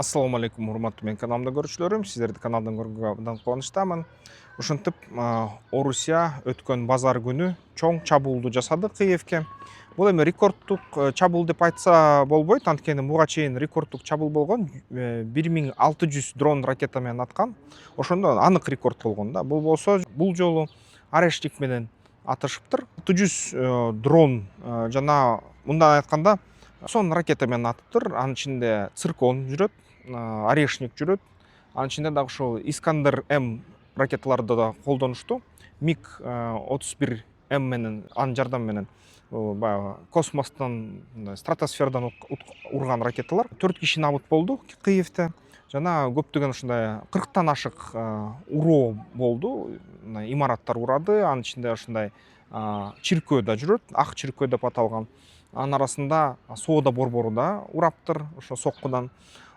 Ассаламу алейкум, урматтуу менин каналымда көрүүчүлөрүм. Сиздерди каналдан көргөнгө кубанычтамын. Ушинтип, Орусия өткөн базар күнү чоң чабуулду жасады Киевке. Бул эми рекордтук чабуул деп айтса болбойт, анткени буга чейин рекордтук чабуул болгон 1600 дрон ракета менен аткан. Ошондо анык рекорд болгон да. Бул болсо бул жолу Орешник менен атышыптыр. 600 дрон жана мындан айтканда сон ракета менен атыптыр. Анын ичинде циркон жүрөт, Орешник жүрөт. Анын ичинде дагы ошол Искандер М ракеталарды да колдонушту. МиГ 31 М менен анын жардамы менен баягы космостон, стратосферадан урган ракеталар. 4 киши набыт болду Киевте. Жана көптөгөн ушундай 40тан ашык уроо болду. Имараттар урады. Анын ичинде ушундай чиркөө да жүрөт, ак чиркөө деп аталган. Анын арасында соода борбору да ураптыр ошо соккудан.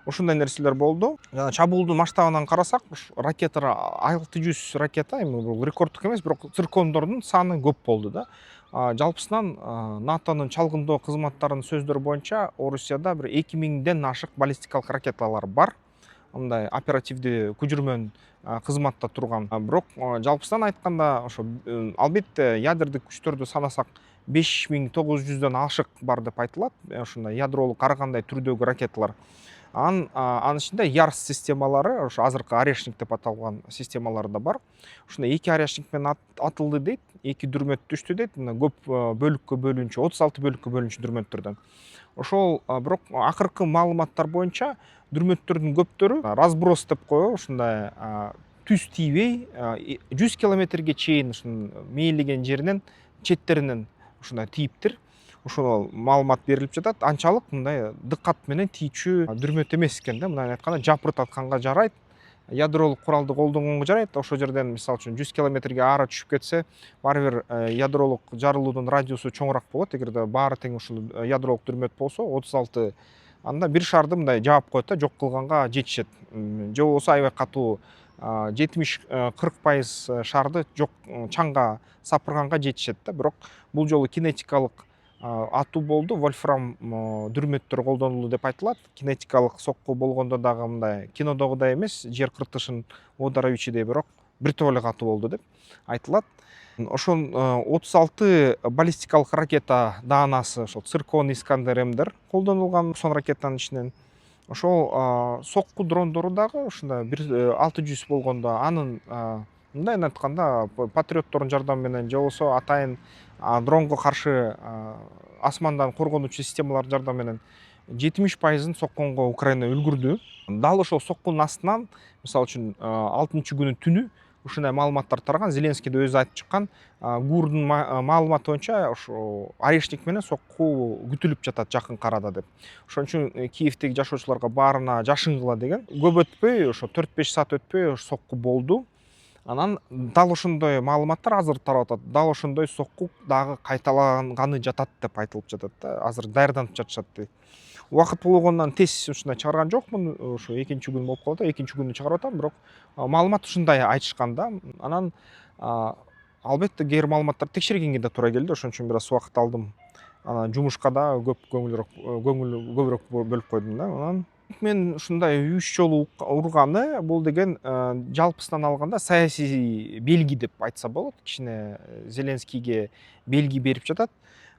Ушундай нерселер болду. Жана чабуулдун масштабынан карасак, ракеталар 600 ракета, эми бул рекордтук эмес, бирок циркондордун саны көп болду да. Жалпысынан НАТОнун чалгындоо кызматтарынын сөздөрү боюнча Орусияда бир 2000ден ашык баллистикалык ракеталар бар. Мындай оперативдүү көчүрмөн кызматта турган. Бирок жалпысынан айтканда ошо албетте ядердик күчтөрдү санасак 5900дөн ашык бар деп айтылат. Ушундай ядролук ар кандай түрдөгү ракеталар. Анын ичинде Ярс системалары, ошо азыркы Орешник деп аталган системалар да бар. Ушундай 2 Орешник менен атылды дейт, 2 дүрмөт түштү дейт. Мына көп бөлүккө бөлүнчү, 36 бөлүккө бөлүнчү дүрмөттөрдөн. Ошол бирок акыркы маалыматтар боюнча дүрмөттөрдүн көптөрү разброс деп коебу, ушундай түз тийбей 100 километрге чейин ушун мээлеген жеринен четтеринен ушундай тийиптир. Ошол маалымат берилип жатат. Анчалык мындай дыккат менен тийчү дүрмөт эмес экен да. Мындай айтканда жапыртатканга жарайт, ядролук куралды колдонгонго жарайт. Ошол жерден мисалы үчүн 100 километрге ары түшүп кетсе, баары бир ядролук жарылуунун радиусу чоңураак болот. Эгерде баары тең ушул ядролук дүрмөт болсо, 36 анда бир шарды мындай жаап коет да, жок кылганга жетишет. Же болбосо аябай катуу 70-40% шарды жок чаңга сапырганга жетишет да. Бирок бул жолу кинетикалык атуу болду. Вольфрам дүрмөттөр колдонулду деп айтылат. Кинетикалык сокку болгондо дагы мындай кинодогудай эмес, жер кыртышын оодаровичидей, бирок биртоолук атуу болду деп айтылат. Ошол 36 баллистикалык ракета даанасы, ошол циркон, Искандер Мдер колдонулган сон ракетанын ичинен. Ошол сокку дрондору дагы ушундай 600 болгондо анын мындай айтканда патриоттордун жардамы менен же болбосо атайын дронго каршы асмандан коргонуучу системалардын жардамы менен 70%ын сокконго Украина үлгүрдү. Дал ошол соккунун астынан, мисалы үчүн 6-күнүн түнү ушундай маалыматтар тараган. Зеленский да өзү айтып чыккан. ГУРдун маалыматы боюнча ошо Орешник менен сокку күтүлүп жатат жакын арада деп. Ошон үчүн Киевдеги жашоочуларга баарына жашынгыла деген. Көп өтпөй, ошо 4-5 саат өтпөй сокку болду. Анан дал ошондой маалыматтар азыр тарап атат. Дал ошондой сокку дагы кайталанганы жатат деп айтылып жатат да. Азыр даярданып жатышат дейт. Убакыт болгондон тез ушундай чыгарган жокмун. Ошо экинчи күн болуп калды. Экинчи күнү чыгарып атам, бирок маалымат ушундай айтышкан да. Анан албетте кээ бир маалыматтарды текшергенге да туура келди. Ошон үчүн бир аз убакыт алдым. Анан жумушка да көңүл көбүрөөк бөлүп койдум да. Анан мен ушундай 3 жолу урганы, бул деген жалпысынан алганда саясий белги деп айтса болот. Кичине Зеленскийге белги берип жатат.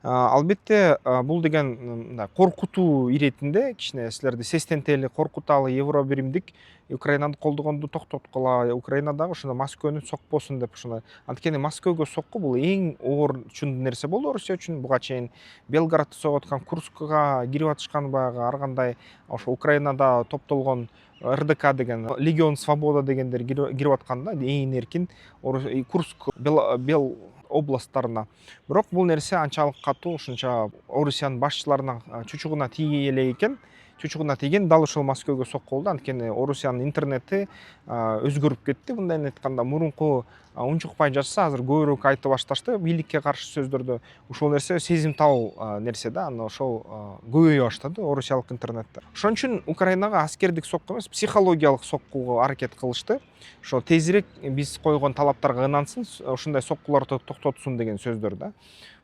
Албетте бул деген мындай коркутуу иретинде, кичине силерди сестентели, коркуталы, Евро биримдик Украинаны колдогонду токтоткула, Украина дагы ушундай Москваны сокпосун деп ушундай. Анткени Москвага сокку бул эң оор чын нерсе болду Орусия үчүн. Буга чейин Белградты согуп аткан, Курскка кирип атышкан, баягы ар кандай ошо Украинада топтолгон РДК деген, Легион Свобода дегендер кирип атканда, эң эркин Курск, Бел областтарына. Бирок бул нерсе анчалык катуу, ушунча Орусиянын башчыларына чучугуна тийе элек экен. Чучугуна тийген дал ушул Москвага сокку болду. Анткени Орусиянын интернети өзгөрүп кетти. Мындай айтканда, мурунку унчукпай жатса, азыр көбүрөөк айта башташты бийликке каршы сөздөрдү. Ушул нерсе сезимтал нерсе да. Аны ошол көбөйө баштады орусиялык интернетте. Ошон үчүн Украинага аскердик сокку эмес, психологиялык соккуга аракет кылышты. Ошо тезирээк биз койгон талаптарга ынансын, ушундай соккуларды токтотсун деген сөздөр да.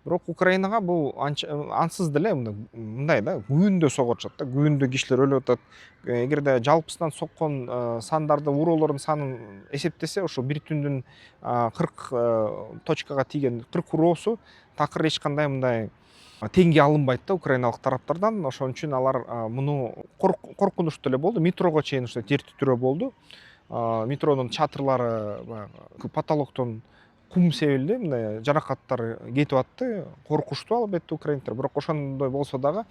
Бирок Украинага бул ансыз деле мындай да, күбүндө согуп атышат да, күбүндө кишилер өлүп атат. Эгерде жалпысынан соккон сандарды, уроолордун санын эсептесе, ошо бир түндүн 40 точкага тийген 40 уроосу такыр эч кандай мындай теңге алынбайт да украиналык тараптардан. Ошон үчүн алар муну коркунучтуу эле болду. Метрого чейин ушундай тер түтүрүү болду. Метронун чатырлары баягы потолоктон кум себилди, мындай жаракаттар кетип атты. Коркуштуу албетте украинцтер, бирок ошондой болсо дагы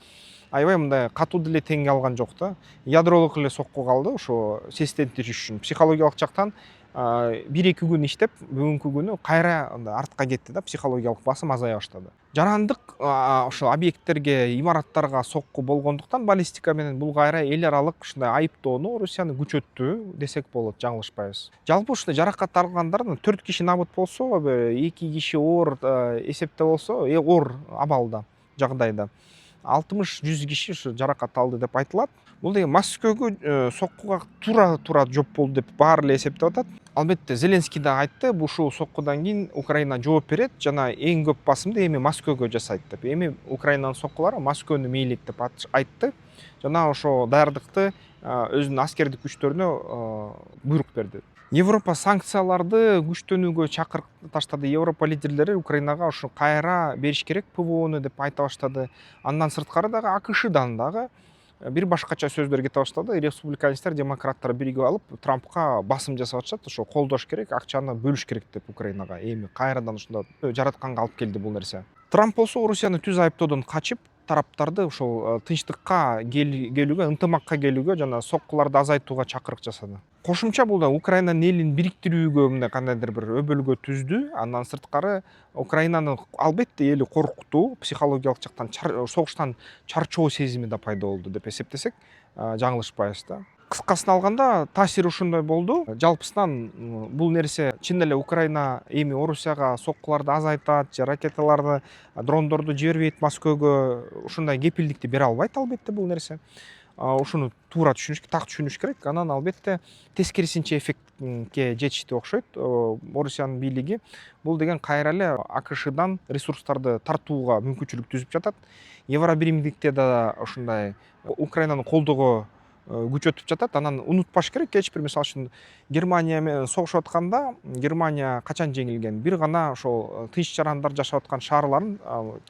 аябай мындай катуу деле теңге алган жок да. Ядролук эле сокку калды ошо сестентириш үчүн. Психологиялык жактан 1-2 күн иштеп, бүгүнкү күнү кайра артка кетти да, психологиялык басым азая баштады. Жарандык ошо объекттерге, имараттарга сокку болгондуктан баллистика менен бул кайра эл аралык ушундай айыптоону Орусияны күчөттү десек болот, жаңылышпайбыз. Жалпы ушундай жаракат алгандардын 4 киши набыт болсо, 2 киши оор эсепте болсо, оор абалда, жагдайда 60-100 киши ушу жаракат алды деп айтылат. Бул деген Москвага соккуга туура жооп болду деп баары эле эсептеп атат. Албетте Зеленский да айтты, ушул соккудан кийин Украина жооп берет, жана эң көп басымды эми Москвага жасайт деп. Эми Украинанын соккулары Москваны мээлейт деп айтты. Жана ошо даярдыкты өзүнүн аскердик күчтөрүнө буйрук берди. Европа санкцияларды күчтөнүүгө чакырык таштады. Европа лидерлери Украинага ошо кайра бериш керек ПВОну деп айта баштады. Андан сырткары дагы АКШдан дагы бир башкача сөздөр кете баштады. Республиканецтер, демократтар биригип алып Трампка басым жасап атышат. Ошо колдош керек, акчаны бөлүш керек деп Украинага. Эми кайрадан ушундай жаратканга алып келди бул нерсе. Трамп болсо Орусияны түз айыптоодон качып, тараптарды ушул тынчтыкка келүүгө, ынтымакка келүүгө жана соккуларды азайтууга чакырык жасады. Кошумча бул да Украинанын элин бириктирүүгө мындай кандайдыр бир өбөлгө түздү. Андан сырткары Украинанын албетте эли коркуттуу, психологиялык жактан согуштан чарчоо сезими да пайда болду деп эсептесек жаңылышпайбыз да. Кыскасын алганда таасири ушундай болду. Жалпысынан бул нерсе чын эле Украина эми Орусияга соккуларды азайтат, ракеталарды, дрондорду жибербейт Москвага, ушундай кепилдикти бере албайт албетте бул нерсе. Ушуну туура так түшүнүш керек. Анан албетте тескерисинче эффектке жетишти окшойт Орусиянын бийлиги. Бул деген кайра эле АКШдан ресурстарды тартууга мүмкүнчүлүк түзүп жатат. Евробиримдикте да ушундай Украинаны колдоого күчөтүп жатат. Анан унутпаш керек, кеч бир мисалы үчүн Германия менен согушуп атканда Германия качан жеңилген? Бир гана ошол тынч жарандар жашап аткан шаарларын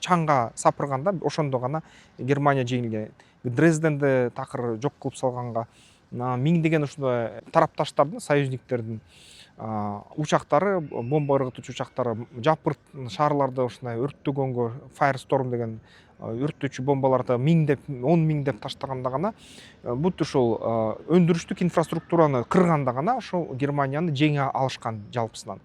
чаңга сапырганда ошондо гана Германия жеңилген. Дрезденди такыр жок кылып салганга миңдеген ушундай тарапташтардын, союзниктердин учактары, бомба ыргытуучу учактары жапырт шаарларды ушундай өрттөгөнгө, Firestorm деген өрттөөчү бомбаларды миңдеп, 10 миңдеп таштаганда гана, бут ушул өндүрүштүк инфраструктураны кырганда гана ошол Германияны жеңе алышкан жалпысынан.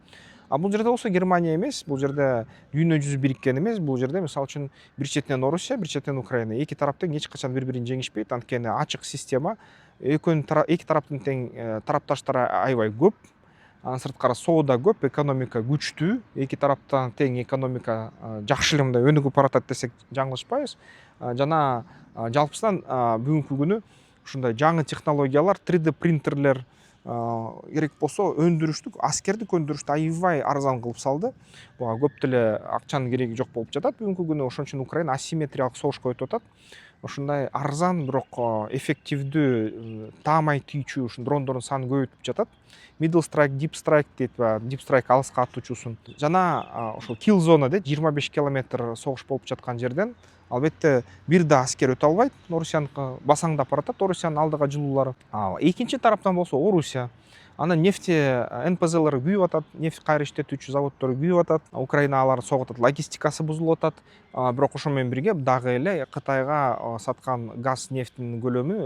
Бул жерде болсо Германия эмес, бул жерде дүйнө жүзү бириккен эмес, бул жерде мисалы үчүн бир четинен Орусия, бир четинен Украина. Эки тарап тең эч качан бири-бирин жеңишпейт, анткени ачык система. Эки тараптын тең тарапташтары аябай көп. Андан сырткары соода көп, экономика күчтүү. Эки тараптан тең экономика жакшы эле мындай өнүгүп баратат десек жаңылышпайбыз. Жана жалпысынан бүгүнкү күнү ушундай жаңы технологиялар, 3D принтерлер керек болсо өндүрүштүк, аскердик өндүрүштү аябай арзан кылып салды. Буга көп деле акчанын кереги жок болуп жатат бүгүнкү күнү. Ошон үчүн Украина асимметриялык согушка өтүп атат. Ушундай арзан, бирок эффективдүү, таамай тийчү ушун дрондордун санын көбөйтүп жатат. Middle strike, deep strike дейт, deep strike алыска атуучусун. Жана ошол kill zone дейт, 25 километр согуш болуп жаткан жерден албетте бир да аскер өтө албайт. Орусияныкы басаңдап баратат, Орусиянын алдыга жылуулары. Экинчи тараптан болсо Орусия. Анан НПЗлер күйүп атат, нефть кайра иштетүүчү заводдор күйүп атат. Украина аларды согуп атат, логистикасы бузулуп атат. Бирок ошо менен бирге дагы эле Кытайга саткан газ, нефтинин көлөмү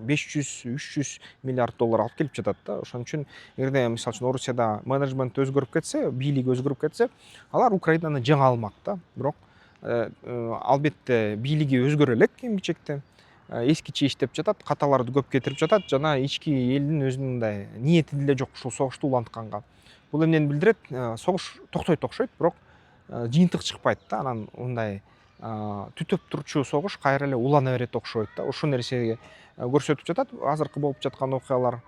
500-300 миллиард доллар алып келип жатат да. Ошон үчүн эгерде мисалы үчүн Орусияда менеджмент өзгөрүп кетсе, бийлиги өзгөрүп кетсе, алар Украинаны жеңе алмак да. Бирок албетте бийлиги өзгөрө элек кийинчерээкте. Эскиче иштеп жатат, каталарды көп кетирип жатат, жана ички элдин өзүнүн мындай ниети деле жок ушул согушту улантканга. Бул эмнени билдирет? Согуш токтойт окшойт, бирок жыйынтык чыкпайт да. Анан мындай түтөп турчу согуш кайра эле улана берет окшойт да. Ушул нерсеге көрсөтүп жатат азыркы болуп жаткан окуялар.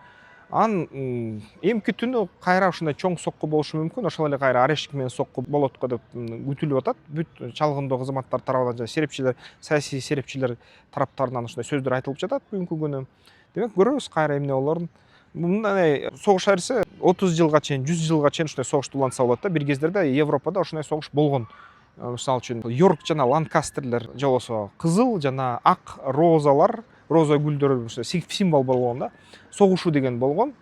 Эмки түнү кайра ушундай чоң сокку болушу мүмкүн, ошол эле кайра арешник менен сокку болот го деп күтүлүп атат. Бүт чалгындоо кызматтар тарабынан жана серепчилер, саясий серепчилер тараптарынан ушундай сөздөр айтылып жатат бүгүнкү күнү. Демек көрөбүз кайра эмне болорун. Мындай согуш берсе 30 жылга чейин, 100 жылга чейин ушундай согушту улантса болот да. Бир кездерде Европада ушундай согуш болгон. Мисалы үчүн Йорк жана Ланкастерлер же болбосо кызыл жана ак розалар, роза гүлдөр символ болгон да. Согушуу деген болгон.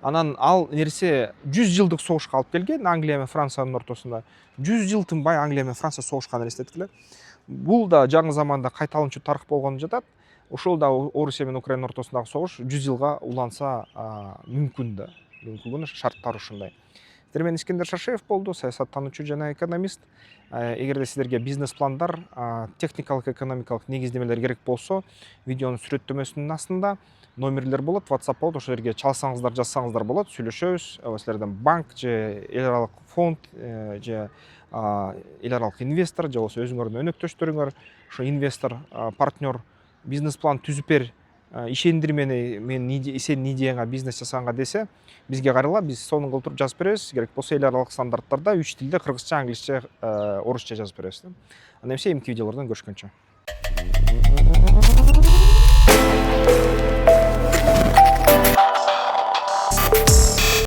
Анан ал нерсе 100 жылдык согушка алып келген Англия менен Франциянын ортосунда. 100 жыл тынбай Англия менен Франция согушканын элестеттик эле. Бул да жаңы заманда кайталанчу тарых болгону жатат. Ошол да Орусия менен Украина ортосундагы согуш 100 жылга уланса мүмкүн да. Бүгүнкү күнү шарттар ушундай. Сиздер менен Искендер Шашеев болду, саясаттануучу жана экономист. Эгерде сиздерге бизнес пландар, техникалык, экономикалык негиздемелер керек болсо, видеонун сүрөттөмөсүнүн астында номерлер болот, WhatsApp болот, ошол жерге чалсаңыздар, жазсаңыздар болот, сүйлөшөбүз. Силерден банк же эл аралык фонд же эл аралык инвестор же болбосо өзүңөрдүн өнөктөштөрүңөр, ошо инвестор, партнер бизнес план түзүп бер, ишендир мени, сенин идеяңа бизнес жасаганга десе, бизге кайрыла, биз сонун кылып туруп жазып беребиз. Керек болсо эл аралык стандарттарда 3 тилде кыргызча, англисче, орусча жазып беребиз. Анда эмесе эмки видеолордон көрүшкөнчө.